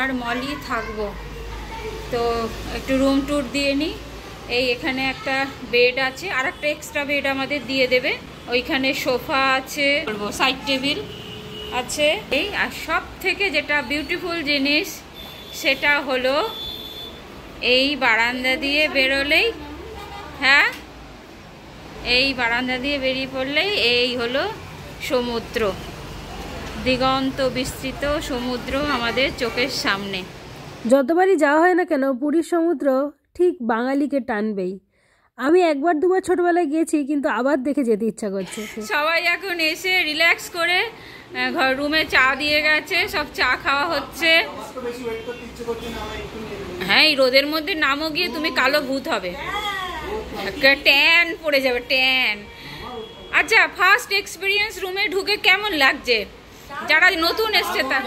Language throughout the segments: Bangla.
আর মলি থাকবো। তো একটু রুম ট্যুর দিয়ে নিই। এই এখানে একটা বেড আছে, আর একটা এক্সট্রা বেড আমাদের দিয়ে দেবে। ওইখানে সোফা আছে, সাইড টেবিল আছে। এই আর সব থেকে যেটা বিউটিফুল জিনিস সেটা হলো এই বারান্দা দিয়ে বেরোলেই, হ্যাঁ এই বারান্দা দিয়ে বেরিয়ে পড়লেই এই হলো সমুদ্র। দিগন্ত বিস্তৃত সমুদ্র আমাদের চোখের সামনে। যতবারই যাওয়া হয় না কেন পুরীর সমুদ্র ঠিক বাঙালিকে টানবেই। আমি একবার দুবার ছোটবেলায় গেছি, কিন্তু আবার দেখে যেতে ইচ্ছা করছে। সবাই এখন এসে রিল্যাক্স করে ঘর রুমে চা দিয়ে গেছে, সব চা খাওয়া হচ্ছে। হ্যাঁ এই রোদের মধ্যে নামও গিয়ে তুমি কালো ভূত হবে, ট্যান পড়ে যাবে, ট্যান। আচ্ছা ফার্স্ট এক্সপিরিয়েন্স রুমে ঢুকে কেমন লাগছে? যারা নতুন এসছে তার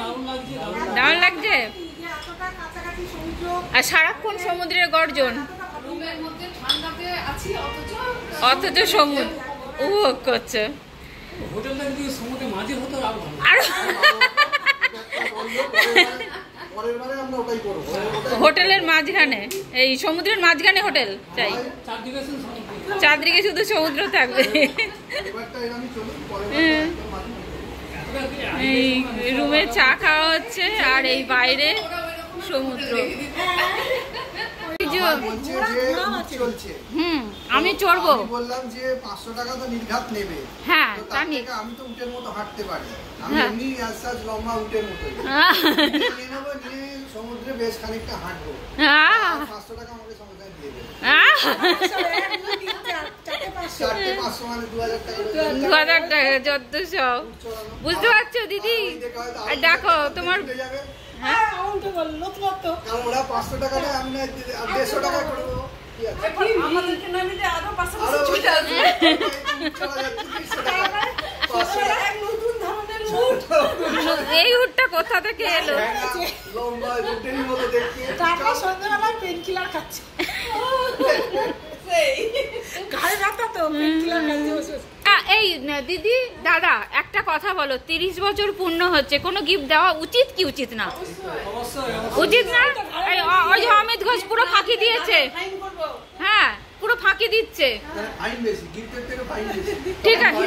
দারুণ লাগছে। আর সারাক্ষণ সমুদ্রের গর্জন, অথচ সমুদ্র উপভোগ করছে। হোটেলের মাঝখানে, এই সমুদ্রের মাঝখানে হোটেল চাই, চারদিকে শুধু সমুদ্র থাকবে। এই রুমে চা খাওয়া হচ্ছে আর এই বাইরে সমুদ্র। আমি চড়বো, বললাম যে 500 টাকা তো নির্ঘাত নেবে। হ্যাঁ আমি তো উটের মতো হাঁটতে পারি, আমি এমনি আসাজ লম্বা উটের মতো নিয়ে সমুদ্রে বেশ খানিকটা হাঁটবো। 500 টাকা আমাকে সমুদ্রে দিয়ে দেবে। 500 মানে 2000 টাকা, 2000 টাকা 1400। বুঝতে পারছো দিদি? দেখো তোমার ওরা 500 টাকা নেয়, আমি 150 টাকা করবো। এই উটটা কোথা থেকে এলো? এই দিদি দাদা একটা কথা বলো, 30 বছর পূর্ণ হচ্ছে, কোনো গিফট দেওয়া উচিত কি উচিত না? উচিত না? ওই যে অমিত ঘোষ পুরো ফাঁকি দিয়েছে, হ্যাঁ পুরো ফাঁকি দিচ্ছে। ঠিক আছে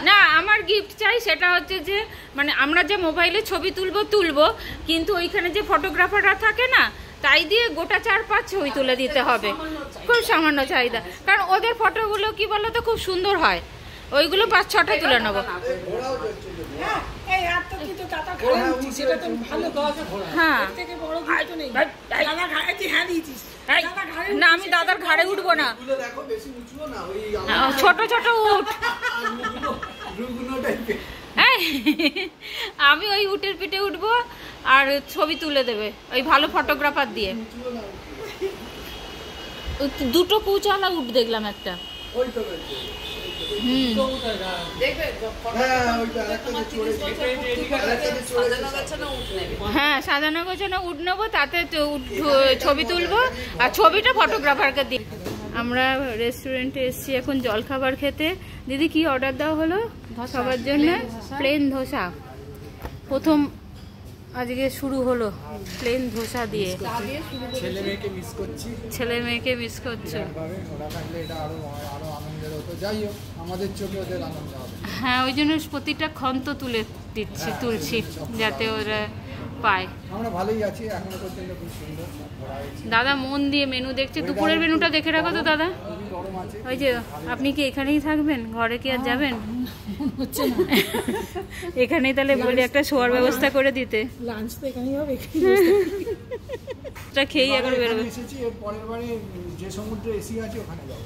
না, আমার গিফট চাই সেটা হচ্ছে যে মানে আমরা যে মোবাইলে ছবি তুলবো কিন্তু ওইখানে যে ফটোগ্রাফাররা থাকে না, তাই দিয়ে গোটা 4-5 ছবি তুলে দিতে হবে। খুব সামান্য চাহিদা, কারণ ওদের ফটোগুলো কি বলো তো খুব সুন্দর হয়, ওইগুলো 5-6টা তুলে নেবো। হ্যাঁ না আমি দাদার ঘাড়ে উঠবো না, ছোট ছোট উঠ। আমি ওই উটের পিঠে উঠবো আর ছবি তুলে দেবে ওই ভালো ফটোগ্রাফার দিয়ে। দুটো কুচালা উঠ দেখলাম একটা। হ্যাঁ সাজানো গোছানো উঠ নেবো, তাতে ছবি তুলবো আর ছবিটা ফটোগ্রাফারকে দিই। আমরা রেস্টুরেন্টে এসেছি এখন জলখাবার খেতে। দিদি কি অর্ডার দেওয়া হলো সবার জন্য? প্লেন ধোসা। প্রথম আজকে শুরু হলো প্লেন ধোসা দিয়ে। ছেলে মেয়েকে মিস করছো? হ্যাঁ ওই জন্য প্রতিটা ক্ষন্ত তুলে তুলছি যাতে ওরা পায়। আমরা ভালোই আছি এখনো পর্যন্ত, খুব সুন্দর। দাদা মন দিয়ে মেনু দেখছে, দুপুরের মেনুটা দেখে রাখো তো দাদা। ওই যে আপনি কি এখানেই থাকবেন, ঘরে কি আর যাবেন? এখানেই তাহলে বলি একটা শোয়ার ব্যবস্থা করে দিতে। লাঞ্চ তো এখানেই হবে, খেয়েই এখন বেরোবে। যে সমুদ্রে এসি আছে ওখানে যাবো।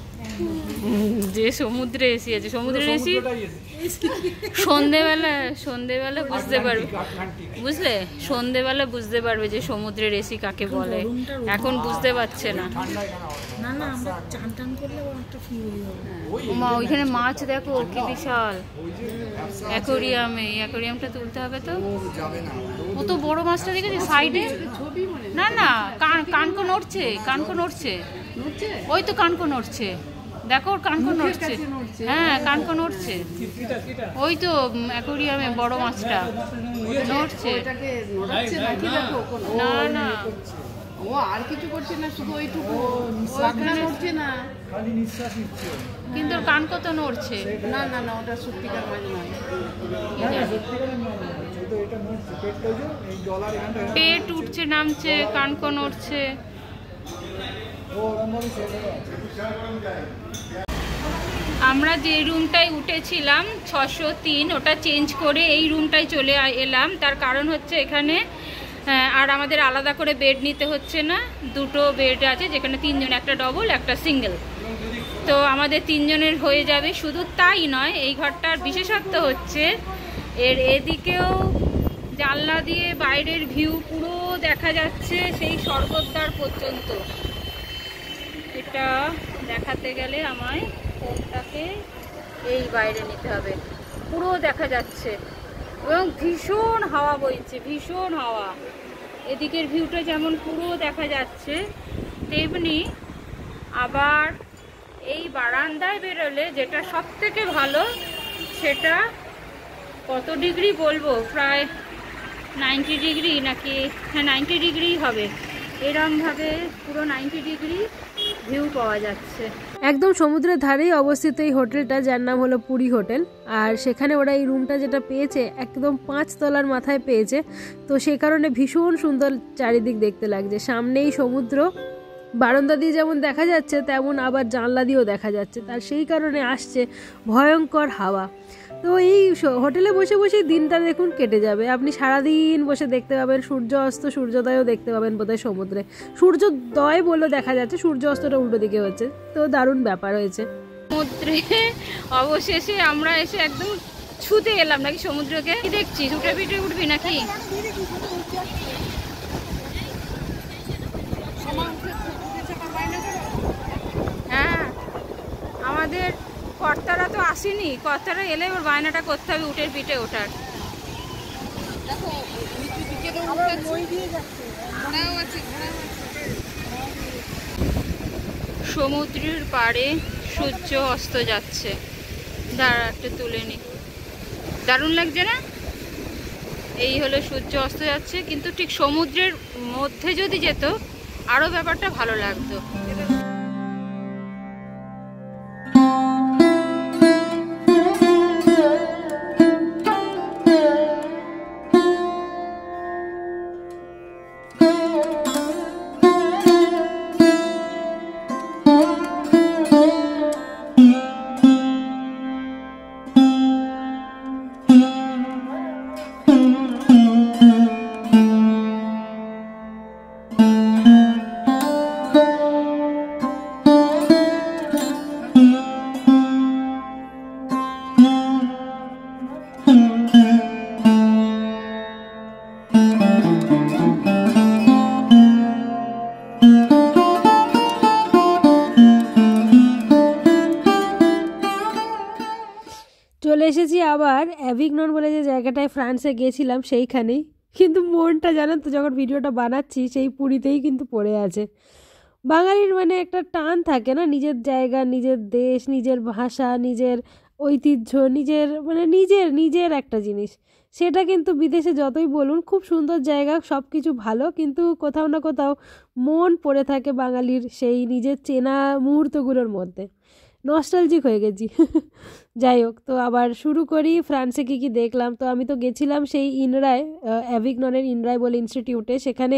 যে সমুদ্রে এসি আছে, সমুদ্রের এসি সন্ধেবেলা বুঝতে পারবে, বুঝলে সন্ধেবেলা বুঝতে পারবে যে সমুদ্রের এসি কাকে বলে। এখন বুঝতে পারছে না। ওইখানে মাছ দেখো কি বিশাল অ্যাকোরিয়ামে, অ্যাকোরিয়ামটা তুলতে হবে তো। কত বড় মাছটা দেখেছি সাইডে। না না কানকো নড়ছে, কানকো নড়ছে, ওই তো কানকো নড়ছে। দেখো ওর কানকো নড়ছে। হ্যাঁ কানকো নড়ছে, ওই তো অ্যাকোরিয়ামে বড় মাছটা নড়ছে। না না ও আর কিছু করছে না, শুধু ওইটুকু পাখনা নড়ছে না, খালি নিঃশ্বাস নিচ্ছে। কিন্তু ওর কানকো তো নড়ছে। না না না, ওটা সত্যিকার মাছ নয়। পেট উঠছে নামছে, কানকো নড়ছে। আমরা যে রুমটায় উঠেছিলাম 603, ওটা চেঞ্জ করে এই রুমটায় চলে এলাম। তার কারণ হচ্ছে এখানে আর আমাদের আলাদা করে বেড নিতে হচ্ছে না, দুটো বেড আছে যেখানে 3 জন, একটা ডবল একটা সিঙ্গেল। তো আমাদের 3 জনের হয়ে যাবে। শুধু তাই নয়, এই ঘরটার বিশেষত্ব হচ্ছে এর এদিকেও জানলা দিয়ে বাইরের ভিউ পুরো দেখা যাচ্ছে সেই স্বর্গদ্বার পর্যন্ত। এটা দেখাতে গেলে আমায় ফোনটাকে এই বাইরে নিতে হবে, পুরো দেখা যাচ্ছে এবং ভীষণ হাওয়া বইছে, ভীষণ হাওয়া। এদিকের ভিউটা যেমন পুরো দেখা যাচ্ছে, তেমনি আবার এই বারান্দায় বেরোলে যেটা সব থেকে ভালো, সেটা কত ডিগ্রি বলবো, প্রায় 90 ডিগ্রি নাকি, হ্যাঁ 90 ডিগ্রি হবে, এরমভাবে পুরো 90 ডিগ্রি ভিউ পাওয়া যাচ্ছে। একদম সমুদ্রের ধারেই অবস্থিত এই হোটেলটা, যার নাম হলো পুরী হোটেল। আর সেখানে ওরা এই রুমটা যেটা পেয়েছে একদম 5 তলার মাথায় পেয়েছে, তো সেই কারণে ভীষণ সুন্দর চারিদিক দেখতে লাগছে। সামনেই সমুদ্র, বারান্দা দিয়ে যেমন দেখা যাচ্ছে তেমন আবার জানলা দিয়েও দেখা যাচ্ছে, তার সেই কারণে আসছে ভয়ঙ্কর হাওয়া। তো এই হোটেলে বসে বসেই দিনটা দেখুন কেটে যাবে, আপনি সারাদিন বসে দেখতে পাবেন সূর্য অস্ত, সূর্যোদয়ও দেখতে পাবেন বোধহয় সমুদ্রে। সূর্যোদয় বলে দেখা যাচ্ছে, সূর্য অস্তটা উল্টো দিকে হচ্ছে, তো দারুণ ব্যাপার হয়েছে। সমুদ্রে অবশেষে আমরা এসে একদম ছুতে এলাম নাকি সমুদ্রকে। কি দেখছিস, উঠে পিঠে উঠবি নাকি? হ্যাঁ, আমাদের কর্তারা তো আসেনি, কর্তারা এলে ওর বায়নাটা করতে হবে উঠের পিঠে ওঠার। সমুদ্রের পাড়ে সূর্য অস্ত যাচ্ছে, দাঁড়া একটু তুলে নি, দারুণ লাগছে না? এই হলো সূর্য অস্ত যাচ্ছে, কিন্তু ঠিক সমুদ্রের মধ্যে যদি যেত আরো ব্যাপারটা ভালো লাগতো। চলে এসেছি আবার অ্যাভিগনন বলে যে জায়গাটায় ফ্রান্সে গিয়েছিলাম সেইখানেই, কিন্তু মনটা জানেন তো যখন ভিডিওটা বানাচ্ছি সেই পুরীতেই কিন্তু পড়ে আছে। বাঙালির মানে একটা টান থাকে না, নিজের জায়গা, নিজের দেশ, নিজের ভাষা, নিজের ঐতিহ্য, নিজের মানে নিজের একটা জিনিস, সেটা কিন্তু বিদেশে যতই বলুন খুব সুন্দর জায়গা, সব কিছু ভালো, কিন্তু কোথাও না কোথাও মন পড়ে থাকে বাঙালির সেই নিজের চেনা মুহূর্তগুলোর মধ্যে। নস্টালজিক হয়ে গেছি। যাই হোক, তো আবার শুরু করি ফ্রান্সে কী কী দেখলাম। তো আমি তো গেছিলাম সেই ইনরায়, অ্যাভিগননের ইনরায় বলে ইনস্টিটিউটে, সেখানে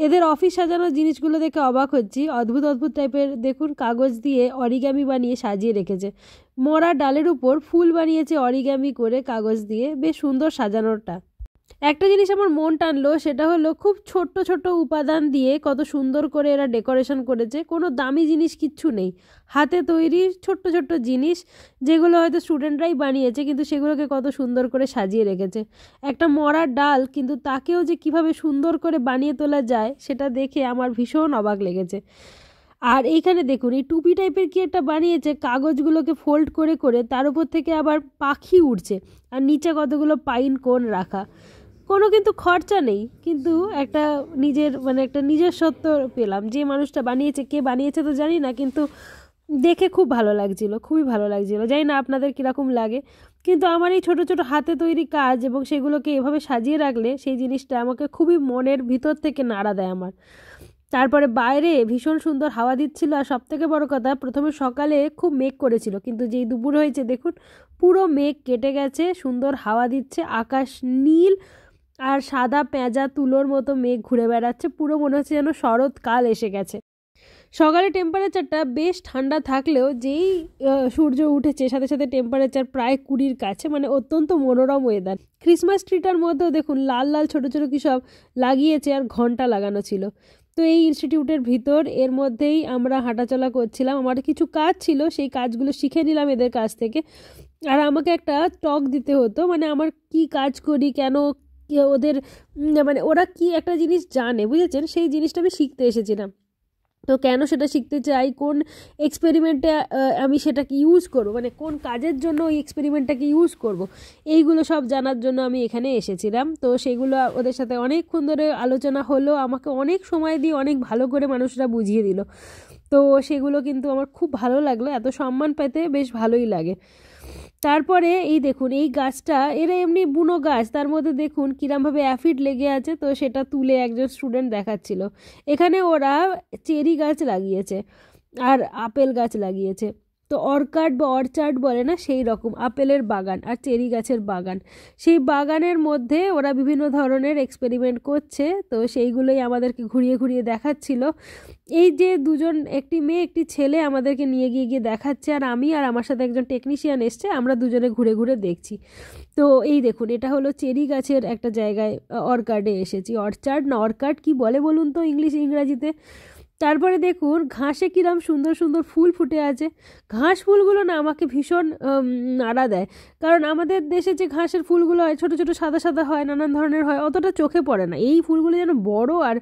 এদের অফিস সাজানোর জিনিসগুলো দেখে অবাক হচ্ছি। অদ্ভুত অদ্ভুত টাইপের দেখুন, কাগজ দিয়ে অরিগামি বানিয়ে সাজিয়ে রেখেছে, মরা ডালের উপর ফুল বানিয়েছে অরিগামি করে কাগজ দিয়ে, বেশ সুন্দর সাজানোরটা। একটা জিনিস আমার মন টানলো, সেটা হলো খুব ছোট্ট ছোট্ট উপাদান দিয়ে কত সুন্দর করে এরা ডেকোরেশন করেছে, কোনো দামি জিনিস কিচ্ছু নেই, হাতে তৈরি ছোট্ট ছোট্ট জিনিস যেগুলো হয়তো স্টুডেন্টরাই বানিয়েছে, কিন্তু সেগুলোকে কত সুন্দর করে সাজিয়ে রেখেছে। একটা মরার ডাল, কিন্তু তাকেও যে কিভাবে সুন্দর করে বানিয়ে তোলা যায় সেটা দেখে আমার ভীষণ অবাক লেগেছে। আর এইখানে দেখুন এই টুপি টাইপের কি একটা বানিয়েছে, কাগজগুলোকে ফোল্ড করে করে তার উপর থেকে আবার পাখি উড়ছে, আর নিচে কতগুলো পাইন কোন রাখা, কোনো কিন্তু খরচা নেই, কিন্তু একটা নিজের মানে একটা নিজস্বত্ব পেলাম। যে মানুষটা বানিয়েছে, কে বানিয়েছে তো জানি না, কিন্তু দেখে খুব ভালো লাগছিল, খুবই ভালো লাগছিল। জানি না আপনাদের কীরকম লাগে, কিন্তু আমার এই ছোটো ছোটো হাতে তৈরি কাজ এবং সেগুলোকে এভাবে সাজিয়ে রাখলে সেই জিনিসটা আমাকে খুবই মনের ভিতর থেকে নাড়া দেয় আমার। তারপরে বাইরে ভীষণ সুন্দর হাওয়া দিচ্ছিল, আর সবথেকে বড় কথা প্রথমে সকালে খুব মেঘ করেছিল, কিন্তু যেই দুপুর হয়েছে দেখুন পুরো মেঘ কেটে গেছে, সুন্দর হাওয়া দিচ্ছে, আকাশ নীল আর সাদা পেঁজা তুলোর মতো মেঘ ঘুরে বেড়াচ্ছে, পুরো মনে হচ্ছে যেন শরৎকাল এসে গেছে। সকালে টেম্পারেচারটা বেশ ঠান্ডা থাকলেও যেই সূর্য উঠেছে সাথে সাথে টেম্পারেচার প্রায় 20-র কাছে, মানে অত্যন্ত মনোরম ওয়েদার। ক্রিসমাস ট্রিটার মধ্যেও দেখুন লাল লাল ছোটো ছোটো কী সব লাগিয়েছে, আর ঘন্টা লাগানো ছিল। তো এই ইনস্টিটিউটের ভিতর এর মধ্যেই আমরা হাঁটাচলা করছিলাম, আমার কিছু কাজ ছিল, সেই কাজগুলো শিখে নিলাম এদের কাছ থেকে। আর আমাকে একটা টক দিতে হতো, মানে আমার কি কাজ করি, কেন ওদের মানে ওরা কি একটা জিনিস জানে, বুঝেছেন, সেই জিনিসটা আমি শিখতে এসেছিলাম। তো কেন সেটা শিখতে চাই, কোন এক্সপেরিমেন্টে আমি সেটাকে ইউজ করব, মানে কোন কাজের জন্য ওই এক্সপেরিমেন্টটাকে ইউজ করব, এইগুলো সব জানার জন্য আমি এখানে এসেছিলাম। তো সেগুলো ওদের সাথে অনেকক্ষণ ধরে আলোচনা হলো, আমাকে অনেক সময় দিয়ে অনেক ভালো করে মানুষরা বুঝিয়ে দিল। তো সেগুলো কিন্তু আমার খুব ভালো লাগলো, এত সম্মান পেতে বেশ ভালোই লাগে। তারপরে এই দেখুন এই গাছটা, এরা এমনি বুনো গাছ, তার মধ্যে দেখুন কিরমভাবে অ্যাফিড লেগে আছে, তো সেটা তুলে একজন স্টুডেন্ট দেখাচ্ছিল। এখানে ওরা চেরি গাছ লাগিয়েছে আর আপেল গাছ লাগিয়েছে, তো অর্কাড বা অর্চার্ড বলে না, সেই রকম আপেলের বাগান আর চেরি গাছের বাগান। সেই বাগানের মধ্যে ওরা বিভিন্ন ধরনের এক্সপেরিমেন্ট করছে, তো সেইগুলোই আমাদেরকে ঘুরিয়ে ঘুরিয়ে দেখাচ্ছিল। এই যে দুজন, একটি মেয়ে একটি ছেলে আমাদেরকে নিয়ে গিয়ে দেখাচ্ছে, আর আমি আর আমার সাথে একজন টেকনিশিয়ান এসছে, আমরা দুজনে ঘুরে ঘুরে দেখছি। তো এই দেখুন এটা হলো চেরি গাছের একটা জায়গায়, অর্কাডে এসেছি। অর্চার্ড না অর্কাড কি বলে বলুন তো ইংরাজিতে। তারপরে দেখুন ঘাসে কিরম সুন্দর সুন্দর ফুল ফুটে আছে, ঘাস ফুলগুলো না আমাকে ভীষণ নাড়া দেয়, কারণ আমাদের দেশে যে ঘাসের ফুলগুলো হয় ছোটো ছোটো সাদা সাদা হয়, নানান ধরনের হয়, অতটা চোখে পড়ে না। এই ফুলগুলো যেন বড় আর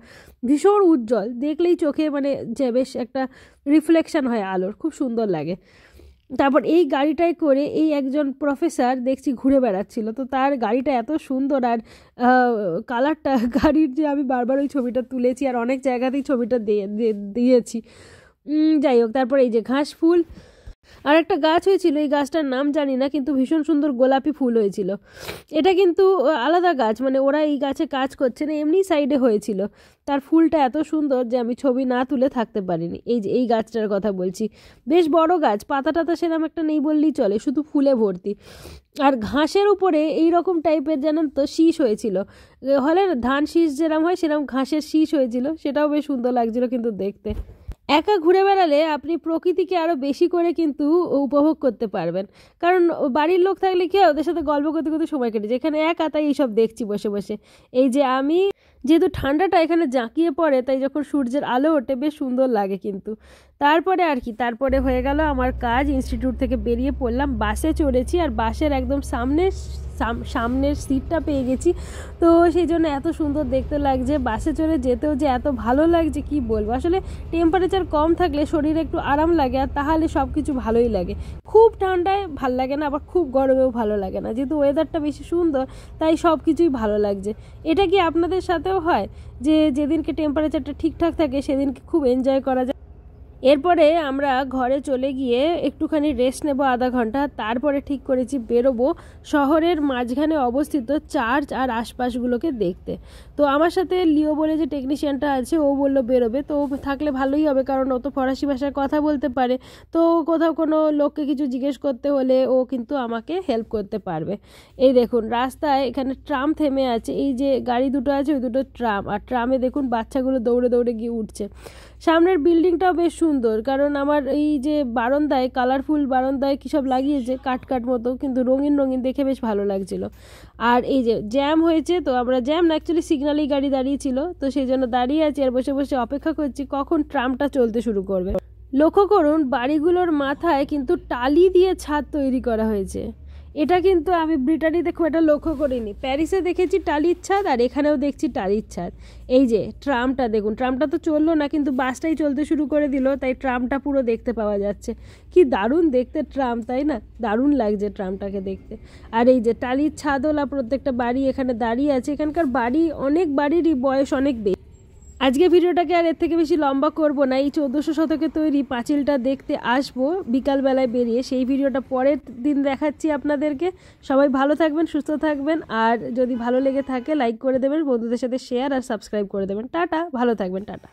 ভীষণ উজ্জ্বল, দেখলেই চোখে মানে যে বেশ একটা রিফ্লেকশন হয় আলোর, খুব সুন্দর লাগে। তারপর এই গাড়িটায় করে এই একজন প্রফেসর দেখছি ঘুরে বেড়াচ্ছিল, তো তার গাড়িটা এত সুন্দর, আর কালারটা গাড়ির যে আমি বারবার ওই ছবিটা তুলেছি আর অনেক জায়গাতেই ছবিটা দিয়েছি। যাই হোক, তারপর এই যে ঘাস ফুল, আর একটা গাছ হয়েছিল, এই গাছটার নাম জানি না, কিন্তু ভীষণ সুন্দর গোলাপি ফুল হয়েছিল। এটা কিন্তু আলাদা গাছ, মানে ওরা এই গাছে কাজ করছে না, এমনি সাইডে হয়েছিল। তার ফুলটা এত সুন্দর যে আমি ছবি না তুলে থাকতে পারিনি। এই যে এই গাছটার কথা বলছি, বেশ বড় গাছ, পাতা টাতা সেরকম একটা নেই বললেই চলে, শুধু ফুলে ভর্তি। আর ঘাসের উপরে এই রকম টাইপের জানেন তো শীষ হয়েছিল, হলে ধান শীষ যেরকম হয় সেরকম ঘাসের শীষ হয়েছিল, সেটাও বেশ সুন্দর লাগছিল কিন্তু দেখতে। একা ঘুরে বেড়ালে আপনি প্রকৃতিকে আরও বেশি করে কিন্তু উপভোগ করতে পারবেন, কারণ বাড়ির লোক থাকলে কি হয়, ওদের সাথে গল্প করতে করতে সময় কেটে যায়। এখানে একা, তাই এইসব দেখছি বসে বসে। এই যে আমি, যেহেতু ঠান্ডাটা এখানে জাঁকিয়ে পড়ে, তাই যখন সূর্যের আলো ওঠে বেশ সুন্দর লাগে কিন্তু। তারপরে আর কি, তারপরে হয়ে গেল আমার কাজ, ইনস্টিটিউট থেকে বেরিয়ে পড়লাম, বাসে চড়েছি, আর বাসের একদম সামনের সিটটা পেয়ে গেছি, তো সেই জন্য এত সুন্দর দেখতে লাগছে। বাসে চড়ে যেতেও যে এত ভালো লাগছে কি বলবো, আসলে টেম্পারেচার কম থাকলে শরীরে একটু আরাম লাগে, আর তাহলে সব কিছু ভালোই লাগে। খুব ঠান্ডায় ভাল লাগে না, আবার খুব গরমেও ভালো লাগে না, যেহেতু ওয়েদারটা বেশি সুন্দর তাই সব কিছুই ভালো লাগছে। এটা কি আপনাদের সাথেও হয় যে যেদিনকে টেম্পারেচারটা ঠিকঠাক থাকে সেদিনকে খুব এনজয় করা যায়? এরপরে আমরা ঘরে চলে গিয়ে একটুখানি রেস্ট নেব আধা ঘন্টা, তারপরে ঠিক করেছি বেরোবো শহরের মাঝখানে অবস্থিত চার্চ আর আশপাশগুলোকে দেখতে। তো আমার সাথে লিও বলে যে টেকনিশিয়ানটা আছে, ও বললো বেরোবে, তো থাকলে ভালোই হবে, কারণ ও তো ফরাসি ভাষায় কথা বলতে পারে, তো কোথাও কোনো লোককে কিছু জিজ্ঞেস করতে হলে ও কিন্তু আমাকে হেল্প করতে পারবে। এই দেখুন রাস্তায় এখানে ট্রাম থেমে আছে, এই যে গাড়ি দুটো আছে ওই দুটো ট্রাম, আর ট্রামে দেখুন বাচ্চাগুলো দৌড়ে দৌড়ে গিয়ে উঠছে। সামনের বিল্ডিংটাও বেশ সুন্দর, কারণ আমার এই যে বারান্দায় কালারফুল বারান্দায় কী সব লাগিয়েছে কাট মতো, কিন্তু রঙিন রঙিন দেখে বেশ ভালো লাগছিল। আর এই যে জ্যাম হয়েছে, তো আমরা জ্যাম না অ্যাকচুয়ালি সিগনালেই গাড়ি দাঁড়িয়েছিল, তো সেই জন্য দাঁড়িয়ে আছি আর বসে বসে অপেক্ষা করছি কখন ট্রামটা চলতে শুরু করবে। লক্ষ্য করুন বাড়িগুলোর মাথায় কিন্তু টালি দিয়ে ছাদ তৈরি করা হয়েছে, এটা কিন্তু আমি ব্রিটানিতে খুব একটা লক্ষ্য করিনি। প্যারিসে দেখেছি টালির ছাদ, আর এখানেও দেখছি টালির ছাদ। এই যে ট্রামটা দেখুন, ট্রামটা তো চললো না, কিন্তু বাসটাই চলতে শুরু করে দিল, তাই ট্রামটা পুরো দেখতে পাওয়া যাচ্ছে। কি দারুণ দেখতে ট্রাম, তাই না? দারুণ লাগছে ট্রামটাকে দেখতে। আর এই যে টালির ছাদওয়ালা প্রত্যেকটা বাড়ি এখানে দাঁড়িয়ে আছে, এখানকার বাড়ি অনেক বাড়িরই বয়স অনেক বেশি। আজকে ভিডিওটাকে আর এর থেকে বেশি লম্বা করব না। এই 1400 শতকে তৈরি পাঁচিলটা দেখতে আসবো বিকালবেলায় বেরিয়ে, সেই ভিডিওটা পরের দিন দেখাচ্ছি আপনাদেরকে। সবাই ভালো থাকবেন, সুস্থ থাকবেন, আর যদি ভালো লেগে থাকে লাইক করে দেবেন, বন্ধুদের সাথে শেয়ার আর সাবস্ক্রাইব করে দেবেন। টাটা, ভালো থাকবেন, টাটা।